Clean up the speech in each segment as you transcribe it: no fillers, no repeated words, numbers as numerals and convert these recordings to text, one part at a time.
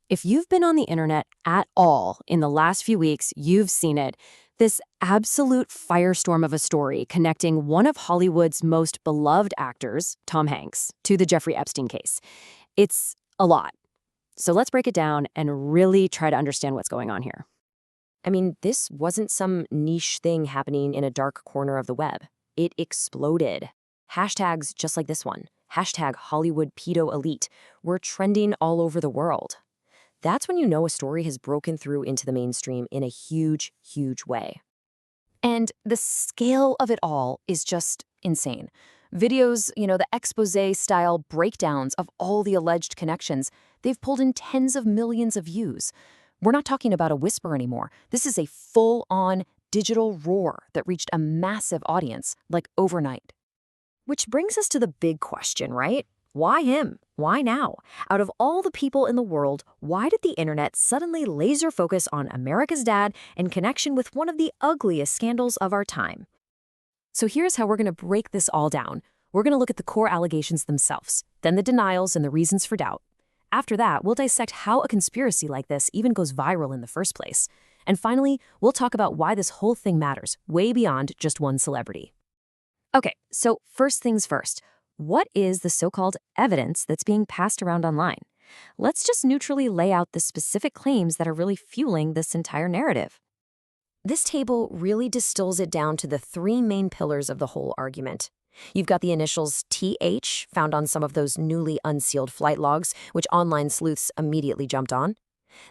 If you've been on the internet at all in the last few weeks, you've seen it. This absolute firestorm of a story connecting one of Hollywood's most beloved actors, Tom Hanks, to the Jeffrey Epstein case. It's a lot. So let's break it down and really try to understand what's going on here. I mean, this wasn't some niche thing happening in a dark corner of the web. It exploded. Hashtags just like this one, hashtag Hollywood Pedo Elite, were trending all over the world. That's when you know a story has broken through into the mainstream in a huge, huge way. And the scale of it all is just insane. Videos, the expose-style breakdowns of all the alleged connections, they've pulled in tens of millions of views. We're not talking about a whisper anymore. This is a full-on digital roar that reached a massive audience, like overnight. Which brings us to the big question, right? Why him? Why now? Out of all the people in the world, why did the internet suddenly laser focus on America's dad in connection with one of the ugliest scandals of our time? So here's how we're going to break this all down. We're going to look at the core allegations themselves, then the denials and the reasons for doubt. After that, we'll dissect how a conspiracy like this even goes viral in the first place. And finally, we'll talk about why this whole thing matters, way beyond just one celebrity. Okay, so first things first. What is the so-called evidence that's being passed around online? Let's just neutrally lay out the specific claims that are really fueling this entire narrative. This table really distills it down to the three main pillars of the whole argument. You've got the initials TH, found on some of those newly unsealed flight logs, which online sleuths immediately jumped on.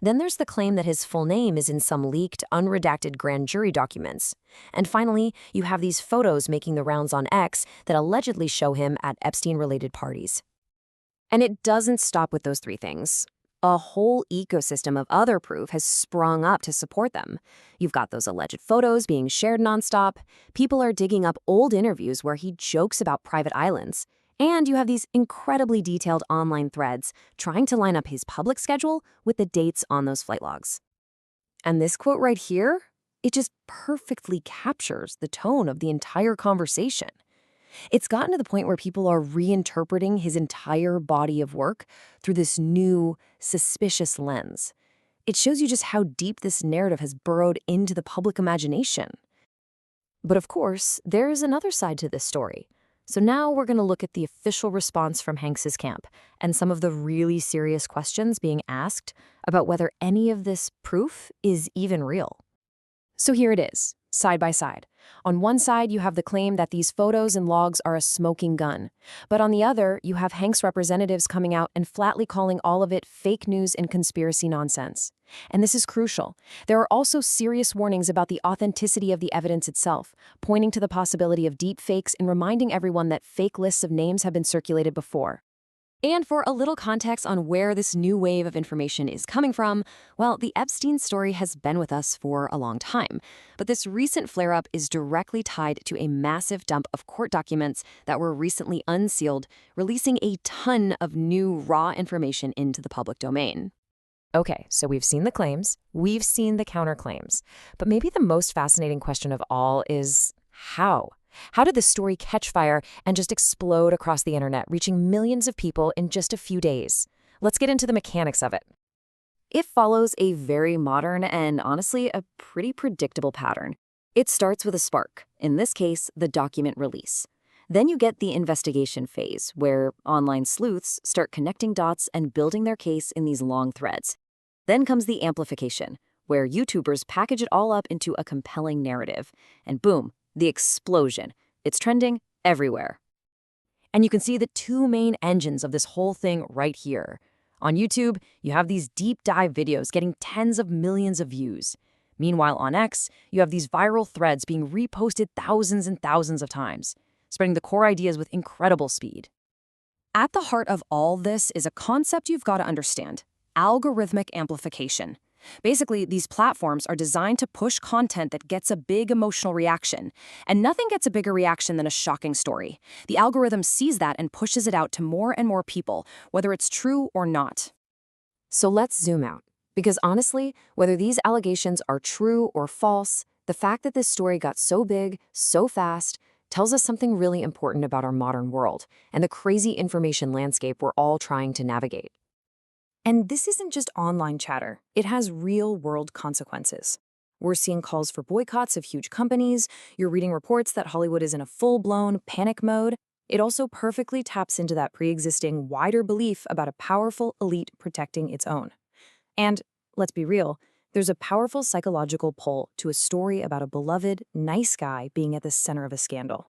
Then there's the claim that his full name is in some leaked, unredacted grand jury documents. And finally, you have these photos making the rounds on X that allegedly show him at Epstein-related parties. And it doesn't stop with those three things. A whole ecosystem of other proof has sprung up to support them. You've got those alleged photos being shared nonstop. People are digging up old interviews where he jokes about private islands. And you have these incredibly detailed online threads trying to line up his public schedule with the dates on those flight logs. And this quote right here, it just perfectly captures the tone of the entire conversation. It's gotten to the point where people are reinterpreting his entire body of work through this new, suspicious lens. It shows you just how deep this narrative has burrowed into the public imagination. But of course, there's another side to this story. So now we're going to look at the official response from Hanks's camp and some of the really serious questions being asked about whether any of this proof is even real. So here it is, side by side. On one side, you have the claim that these photos and logs are a smoking gun. But on the other, you have Hanks' representatives coming out and flatly calling all of it fake news and conspiracy nonsense. And this is crucial. There are also serious warnings about the authenticity of the evidence itself, pointing to the possibility of deep fakes and reminding everyone that fake lists of names have been circulated before. And for a little context on where this new wave of information is coming from, well, the Epstein story has been with us for a long time. But this recent flare-up is directly tied to a massive dump of court documents that were recently unsealed, releasing a ton of new raw information into the public domain. Okay, so we've seen the claims, we've seen the counterclaims. But maybe the most fascinating question of all is how? How did this story catch fire and just explode across the internet, reaching millions of people in just a few days? Let's get into the mechanics of it. It follows a very modern and honestly a pretty predictable pattern. It starts with a spark, in this case, the document release. Then you get the investigation phase, where online sleuths start connecting dots and building their case in these long threads. Then comes the amplification, where YouTubers package it all up into a compelling narrative. And boom, the explosion. It's trending everywhere. And you can see the two main engines of this whole thing right here. On YouTube, you have these deep dive videos getting tens of millions of views. Meanwhile, on X, you have these viral threads being reposted thousands and thousands of times, spreading the core ideas with incredible speed. At the heart of all this is a concept you've got to understand: algorithmic amplification. Basically, these platforms are designed to push content that gets a big emotional reaction. And nothing gets a bigger reaction than a shocking story. The algorithm sees that and pushes it out to more and more people, whether it's true or not. So let's zoom out. Because honestly, whether these allegations are true or false, the fact that this story got so big, so fast, tells us something really important about our modern world and the crazy information landscape we're all trying to navigate. And this isn't just online chatter. It has real-world consequences. We're seeing calls for boycotts of huge companies. You're reading reports that Hollywood is in a full-blown panic mode. It also perfectly taps into that pre-existing wider belief about a powerful elite protecting its own. And let's be real, there's a powerful psychological pull to a story about a beloved, nice guy being at the center of a scandal.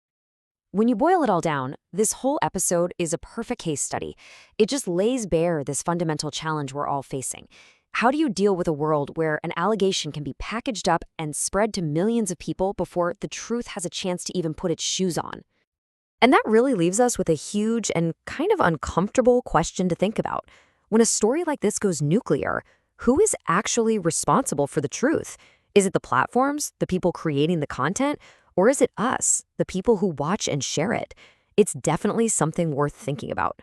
When you boil it all down, this whole episode is a perfect case study. It just lays bare this fundamental challenge we're all facing. How do you deal with a world where an allegation can be packaged up and spread to millions of people before the truth has a chance to even put its shoes on? And that really leaves us with a huge and kind of uncomfortable question to think about. When a story like this goes nuclear, who is actually responsible for the truth? Is it the platforms, the people creating the content, or is it us, the people who watch and share it? It's definitely something worth thinking about.